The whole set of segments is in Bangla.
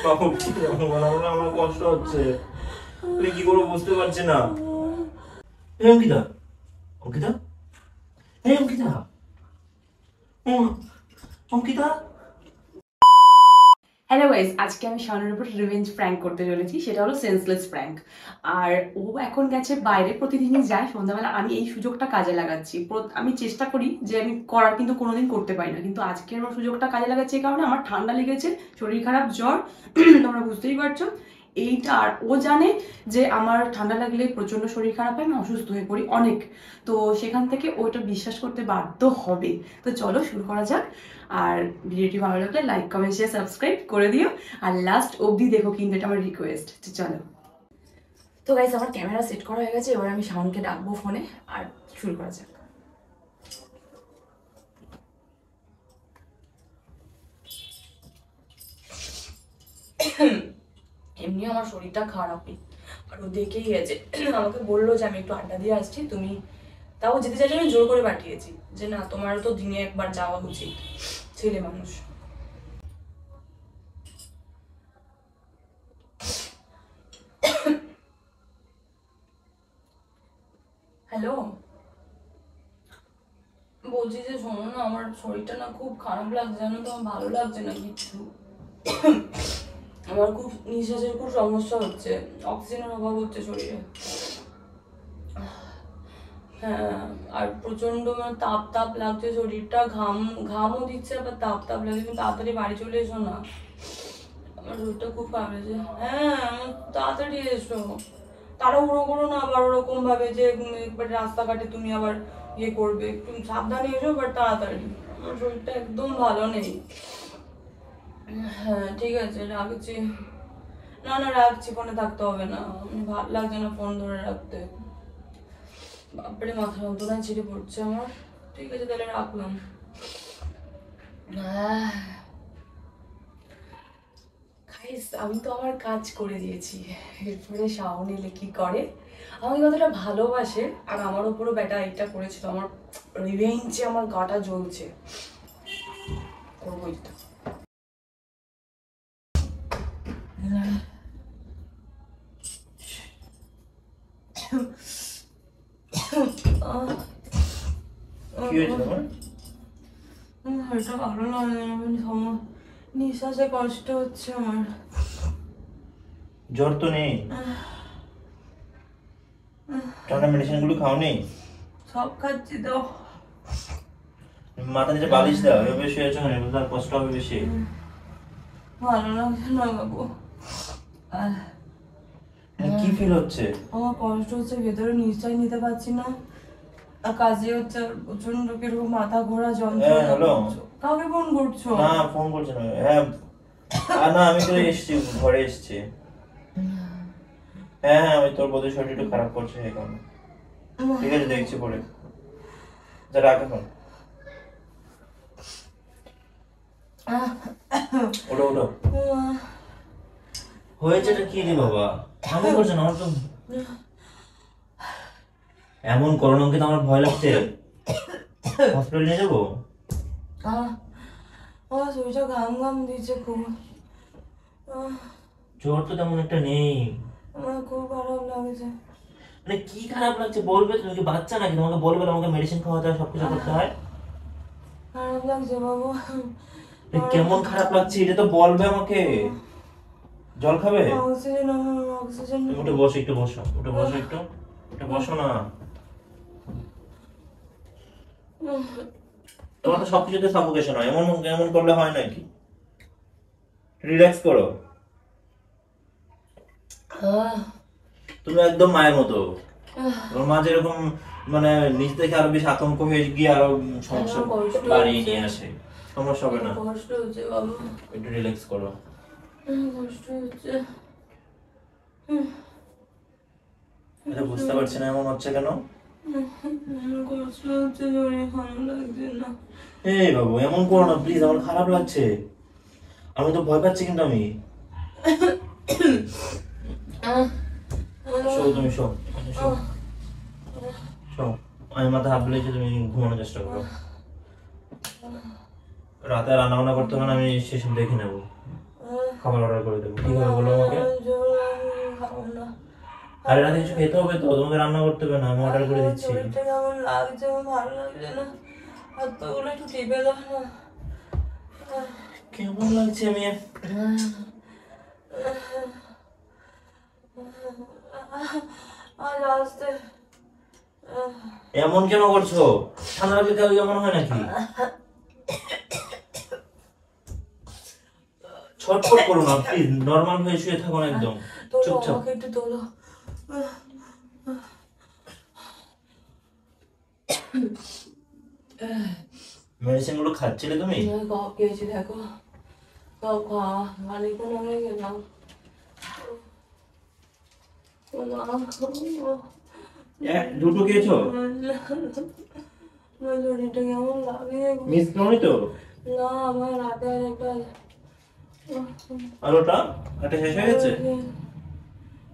বাবু আমার কষ্ট হচ্ছে, কি করবো বুঝতে পারছি না। অঙ্কিতা, অঙ্কিতা, অঙ্কিতা, অঙ্কিতা। হ্যালো গাইস, আজকে আমি শাওনের উপর রিভেঞ্জ প্র্যাঙ্ক করতে চলেছি। সেটা হলো সেন্সলেস প্র্যাঙ্ক। আর ও এখন গেছে বাইরে, প্রতিদিনই যায় সন্ধ্যাবেলা। আমি এই সুযোগটা কাজে লাগাচ্ছি। আমি চেষ্টা করি যে আমি করার, কিন্তু কোনোদিন করতে পারি না। কিন্তু আজকের ওর সুযোগটা কাজে লাগাচ্ছি এই কারণে, আমার ঠান্ডা লেগেছে, শরীর খারাপ, জ্বর, তোমরা বুঝতেই পারছো এইটা। আর ও জানে যে আমার ঠান্ডা লাগলে প্রচন্ড শরীর খারাপ হয়, আমি অসুস্থ হয়ে পড়ি অনেক। তো সেখান থেকে ওটা বিশ্বাস করতে বাধ্য হবে। তো চলো শুরু করা যাক। আর ভিডিওটি ভালো লাগলে লাইক, কমেন্ট, শেয়ার, সাবস্ক্রাইব করে দিও। আর লাস্ট অবধি দেখো, কিন্তু এটা আমার রিকোয়েস্ট। তো চলো। তো গাইস, আমার ক্যামেরা সেট করা হয়ে গেছে। এবার আমি শাওনকে ডাকবো ফোনে, আর শুরু করা যাক। এমনি আমার শরীরটা খারাপই, আর ও দেখেই গেছে, আমাকে বললো যে আমি একটু আড্ডা দিয়ে আসছি, তুমি তাও যেতে চাইলে আমি জোর করে পাঠিয়েছি যে না, তোমার তো দিনে একবার যাওয়া উচিত, ছেলে মানুষ। হ্যালো, বলছি যে শোনো না, আমার শরীরটা না খুব খারাপ লাগছে, জানো তো, আমার ভালো লাগছে না কিছু। আমার খুব নিঃশ্বাসের খুব সমস্যা হচ্ছে, অক্সিজেনের অভাব হচ্ছে শরীরে। হ্যাঁ, আর প্রচন্ড মানে তাপ তাপ লাগছে শরীরটা, ঘামও দিচ্ছে, আবার তাপ তাপ লাগছে। তুমি তাড়াতাড়ি বাড়ি চলে এসো না, আমার শরীরটা খুব খারাপ লাগছে। হ্যাঁ, তাড়াতাড়ি এসো, তাড়াহুড়ো করো না আবার ওরকম ভাবে যে একবার রাস্তাঘাটে তুমি আবার ইয়ে করবে। একটু সাবধানে এসো, বাট তাড়াতাড়ি, আমার শরীরটা একদম ভালো নেই। হ্যাঁ ঠিক আছে, রাখছি। না না, রাখছি, ফোনে থাকতে হবে না, ভালো লাগছে না ফোন ধরে রাখতে। বাপরে, মাথা যন্ত্রণায় ছিঁড়ে পড়ছে আমার। ঠিক আছে তাহলে রাখলাম। আমি তো আমার কাজ করে দিয়েছি, এরপরে শাওন এলে কি করে, আমাকে কতটা ভালোবাসে, আর আমার উপরও ব্যাটা এটা করেছিল, আমার রিভেঞ্জে আমার গাটা জ্বলছে, করবোই তো। কি হয়েছে তোমার? এটা ভালো লাগে না, নিঃশ্বাসে কষ্ট হচ্ছে আমার। জ্বর তো নেই? ঠান্ডা মেডিসিন গুলো খাও নি? সব খাচ্ছি তো। মাথা নিচে বালিশ দাও, এভাবে শুয়ে আছো কেন? তার কষ্ট হবে বেশি। ভালো লাগছে না বাবু। কি ফিল হচ্ছে? আমার কষ্ট হচ্ছে, ভেতরে নিশ্চয় নিতে পারছি না, আর কাজে হচ্ছে প্রচন্ড কিরকম মাথা ঘোরা যন্ত্রণা। হ্যালো, কাকে ফোন করছো? না ফোন করছি না। হ্যাঁ না, আমি তো এসেছি, ঘরে এসেছি। হ্যাঁ হ্যাঁ, আমি তোর বোধহয় শরীর একটু খারাপ করছে এই কারণে। ঠিক আছে, দেখছি পরে। যা, রাখ এখন। ওঠো ওঠো। হয়েছেটা কি রে বাবা? এমন করছো না, আমার তো এমন করোনা, তো আমার ভয় লাগছে। হসপিটাল নিয়ে যাবো? আমার শরীরটা ঘাম ঘাম দিচ্ছে খুব। জ্বর তো তেমন একটা নেই। আমার খুব খারাপ লাগছে। মানে কি খারাপ লাগছে বলবে? তুমি কি বাচ্চা নাকি? তোমাকে বলবে আমাকে মেডিসিন খাওয়াতে হয়, সবকিছু করতে হয়? খারাপ লাগছে বাবু। কেমন খারাপ লাগছে এটা তো বলবে আমাকে। জল খাবে? Oxygen, oxygen. উঠে বসো, একটু বসো, উঠে বসো, একটু উঠে বসো না। তোমার তো সবকিছুতে সাফোকেশন হয়, এমন এমন করলে হয় নাকি? রিল্যাক্স করো। তুমি একদম মায়ের মতো। তোমার মা যেরকম মানে নিজ থেকে আরো বেশি আতঙ্ক হয়ে গিয়ে আরো সমস্যা বাড়িয়ে নিয়ে আসে। সমস্যা হবে না, কষ্ট হচ্ছে বাবু, একটু রিল্যাক্স করো। কষ্ট হচ্ছে। এটা বুঝতে পারছি না এমন হচ্ছে কেন। কষ্ট হচ্ছে, শরীর ভালো লাগছে না। এই বাবু, এমন করো না প্লিজ, আমার খারাপ লাগছে। আমি তো ভয় পাচ্ছি, কিন্তু আমি শো, তুমি শো, শো, শো। আমি মাথা হাত বুলিয়েছি, তুমি ঘুমানোর চেষ্টা করো। রাতে রান্না বান্না করতে হবে না, আমি সেসব দেখে নেবো। খাবার অর্ডার করে দেবো। কি হবে বলো আমাকে? আরে রাতে কিছু খেতে হবে তো, তোমাকে রান্না করতে হবে না, আমি অর্ডার করে দিচ্ছি। শরীরটা কেমন লাগছে, আমার ভালো লাগছে না, হাতগুলো একটু টিপে দাও না। কেমন লাগছে? আমি আজ আসতে এমন কেন করছো? ঠান্ডা লাগলে কেউ এমন হয় নাকি? ছটফট করো না প্লিজ, নরমাল হয়ে শুয়ে থাকুন একদম চুপচাপ। আমাকে একটু তোলো। মেডিসিন গুলো খাচ্ছিলে তুমি? কফ খেয়েছি, দেখো কফ খাওয়া খানিকক্ষণ হয়ে গেলাম। দুটো খেয়েছো? আমার শরীরটা কেমন লাগে। মিস করনি তো? না, আমার রাতে আর একটা আর ওটা এটা শেষ হয়ে গেছে?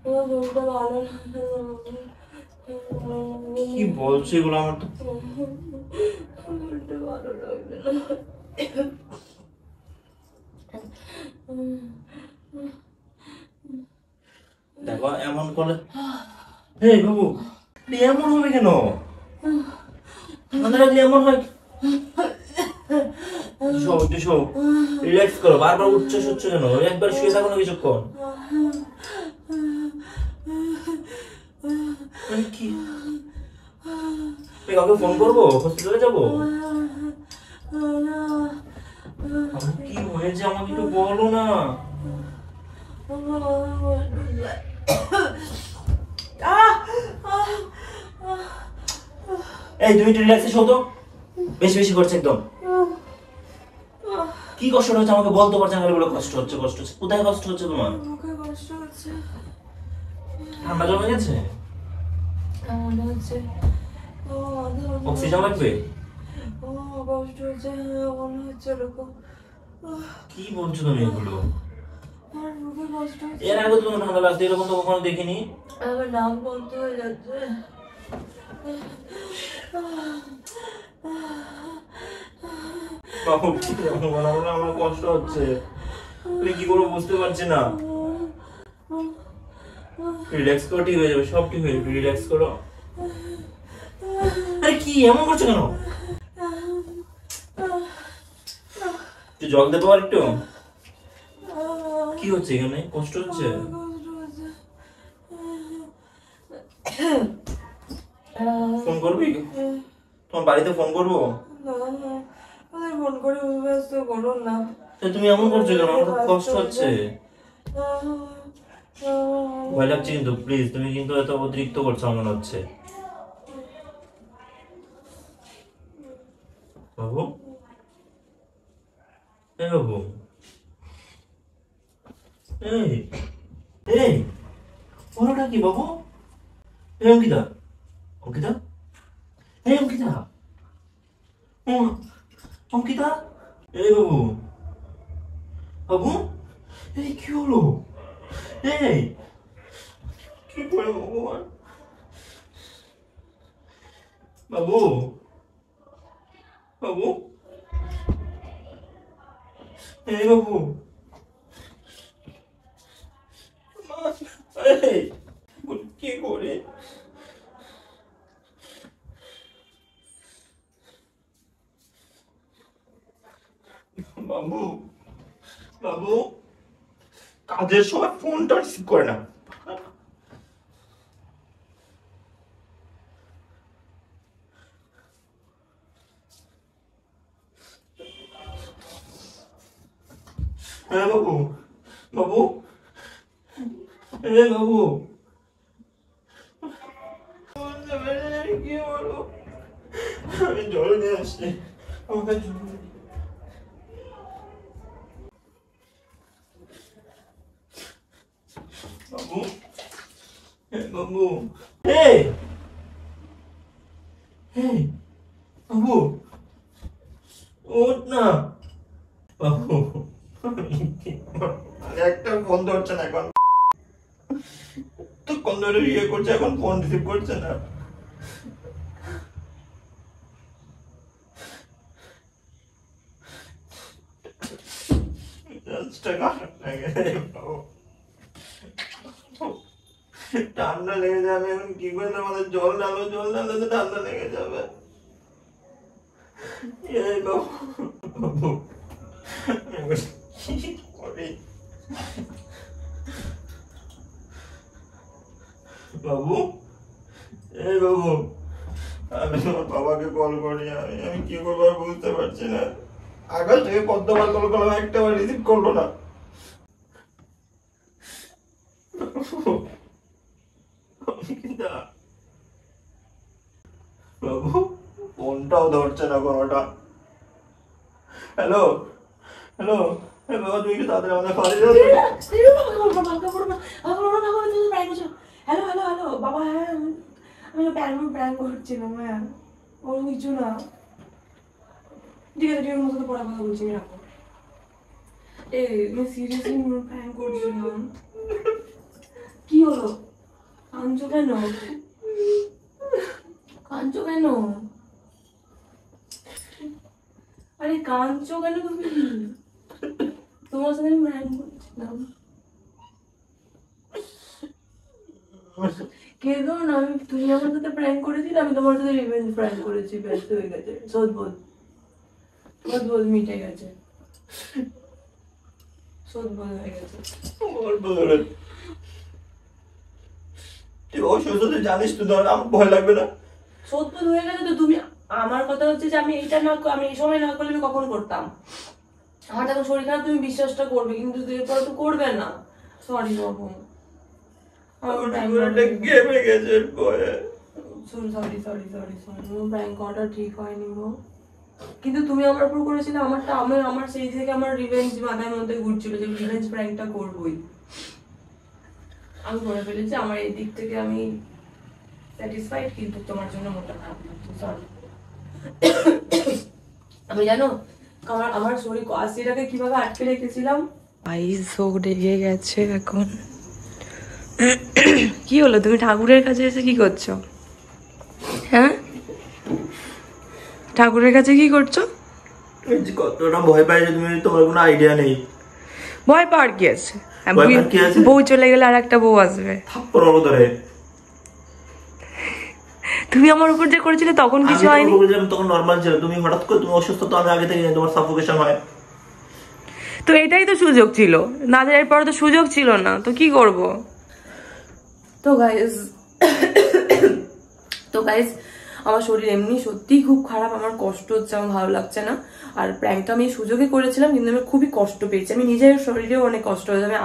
আমার শরীরটা ভালো কি বলছো এগুলো? আমার তো শরীরটা ভালো লাগছে না। দেখো এমন করলে হে বাবু, এমন হবে কেন? ঠান্ডা লাগলে এমন হয়? রিল্যাক্স করো, বারবার উচ্চাস হচ্ছে কেন? একবার শুয়ে থাকো না কিছুক্ষণ। কি কাউকে ফোন করবো? হসপিটালে যাবো? কি হয়েছে আমাকে একটু বলো না। এই তুমি একটু রিল্যাক্সে শো তো, বেশি বেশি করছে একদম। কি কষ্ট হচ্ছে আমাকে বলতে পারছো না? বলে কষ্ট হচ্ছে কষ্ট হচ্ছে, কোথায় কষ্ট হচ্ছে তোমার? কষ্ট হচ্ছে, ঠান্ডা জমে গেছে? মনে হচ্ছে অক্সিজেন লাগবে? কষ্ট হচ্ছে, মনে হচ্ছে এরকম। কি বলছো তুমি এগুলো? আমার বুকে কষ্ট হচ্ছে। এর আগে তো তোমার ঠান্ডা লাগছে, এরকম তো কখনো দেখিনি। আমার নাম বলতে হয়ে যাচ্ছে। বাবু কি আমার কষ্ট হচ্ছে, তুমি কি করবো বুঝতে পারছি না। রিল্যাক্স করো, ঠিক হয়ে যাবে, সব ঠিক হয়ে যাবে, রিল্যাক্স করো। আরে কি এমন করছো কেন? একটু জল দেবো আর একটু? কি হচ্ছে এখানে? কষ্ট হচ্ছে? ফোন করবি? তোমার বাড়িতে ফোন করবো? ফোন করে ব্যস্ত করুন না। তুমি এমন করছো কেন? আমার খুব কষ্ট হচ্ছে, ভয় লাগছে কিন্তু। প্লিজ তুমি কিন্তু এত অতিরিক্ত করছো মনে হচ্ছে। বাবু, এই বাবু, এই এই বলোটা কি বাবু? এই অঙ্কিতা, অঙ্কিতা, এই অঙ্কিতা, অঙ্কিতা, এই বাবু, বাবু, এই কি হলো? এই কি করে ভগবান? বাবু, বাবু, এই বাবু, এই কি করে? বাবু, বাবু, কাজের সময় ফোনটা রিসিভ করে না। হ্যাঁ বাবু, বাবু, বাবু, কি বলো? আমি জল নিয়ে আসছি, আমাকে জল দিন। বাবু, বাবু, এই বাবু, ওঠ না বাবু। একটা ফোন ধরছে না এখন, তো কোন ধরে ইয়ে করছে, এখন ফোন রিসিভ করছে না। ঠান্ডা লেগে যাবে, এখন কি করে আমাদের জল ঢালো তো ঠান্ডা লেগে যাবে। এই বাবু বাবু, এই বাবু, আমি আমার বাবাকে কল করি, আমি কি করবো বুঝতে পারছি না। আকাশ থেকে কতবার কল করলাম, একটা বার রিসিভ করলো না। বাবু ফোনটাও ধরছে না কোনোটা। হ্যালো হ্যালো, বাবা তুমি কি তাড়াতাড়ি আমাদের বাড়ি যাবে? হ্যালো হ্যালো হ্যালো বাবা, হ্যাঁ আমি প্র্যাঙ্ক করছিলাম। হ্যাঁ ওর কিছু না, ঠিক আছে ঠিক মতো পড়া কথা বলছি, আমি রাখো। আমি সিরিয়াসলি প্র্যাঙ্ক করছিলাম। কি হলো? কাঁদছো কেন? কাঁদছো কেন? আরে কাঁদছো কেন তুমি? তোমার সাথে আমি প্র্যাঙ্ক করছিলাম। কেঁদো না, তুমি আমার সাথে প্র্যাঙ্ক করেছিলে, আমি তোমার সাথে রিভেঞ্জ প্র্যাঙ্ক করেছি, ব্যস্ত হয়ে গেছে। সদবোধ মিটে গেছে, সদবোধ হয়ে গেছে। তুই অসুস্থ জানিস তো, ধর আমার ভয় লাগবে না? সদবোধ হয়ে গেছে তো। তুমি, আমার কথা হচ্ছে যে আমি এটা না, আমি এই সময় না করলে আমি কখন করতাম? আমার যখন শরীর খারাপ তুমি বিশ্বাসটা করবে, কিন্তু এরপর তো করবে না। সরি বাবু, ঠিক হয়নি গো, কিন্তু তুমি আমার উপর করেছিলে। আমার সেই থেকে আমার রিভেঞ্জ মাথার মধ্যে ঘুরছিল যে রিভেঞ্জ প্র্যাঙ্কটা করবোই। আমি করে ফেলেছি, আমার এই দিক থেকে আমি স্যাটিসফাইড, কিন্তু তোমার জন্য মোটা খারাপ লাগছে, সরি। আমি জানো আমার শরীর কাশিটাকে কিভাবে আটকে রেখেছিলাম। চোখ ঢেকে গেছে এখন। কি হলো, তুমি ঠাকুরের কাছে এসে কি করছো? হ্যাঁ, ঠাকুরের কাছে কি করছো? কতটা ভয় পাই তুমি, তোমার কোনো আইডিয়া নেই। ভয় পাওয়ার কি আছে? বউ চলে গেলে আর একটা বউ আসবে। তুমি আমার উপর যে করেছিলে তখন কিছু হয়নি, তখন নরমাল ছিল। তুমি হঠাৎ করে তুমি অসুস্থ, তো আমি আগে থেকে তোমার সাফোকেশন হয়। তো এটাই তো সুযোগ ছিল, না যাওয়ার পরে তো সুযোগ ছিল না, তো কি করব? তো গাইস আমার শরীর এমনি সত্যিই খুব খারাপ, আমার কষ্ট হচ্ছে, আমার ভালো লাগছে না। আর প্র্যাঙ্কটা আমি সুযোগে করেছিলাম, কিন্তু আমি খুবই কষ্ট পেয়েছি, আমি নিজের শরীরেও অনেক কষ্ট হয়েছে। আমি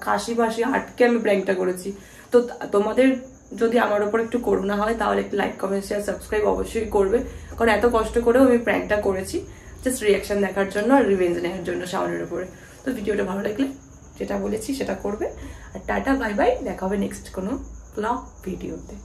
কাশি বাসি আটকে আমি প্র্যাঙ্কটা করেছি। তো তোমাদের যদি আমার ওপর একটু করুণা হয়, তাহলে একটু লাইক কমেন্ট শেয়ার সাবস্ক্রাইব অবশ্যই করবে, কারণ এত কষ্ট করেও আমি প্র্যাঙ্কটা করেছি জাস্ট রিয়াকশন দেখার জন্য আর রিভেঞ্জ নেওয়ার জন্য শাওনের উপরে। তো ভিডিওটা ভালো লাগলে যেটা বলেছি সেটা করবে। আর টাটা বাই বাই, দেখা হবে নেক্সট কোনো ব্লগ ভিডিওতে।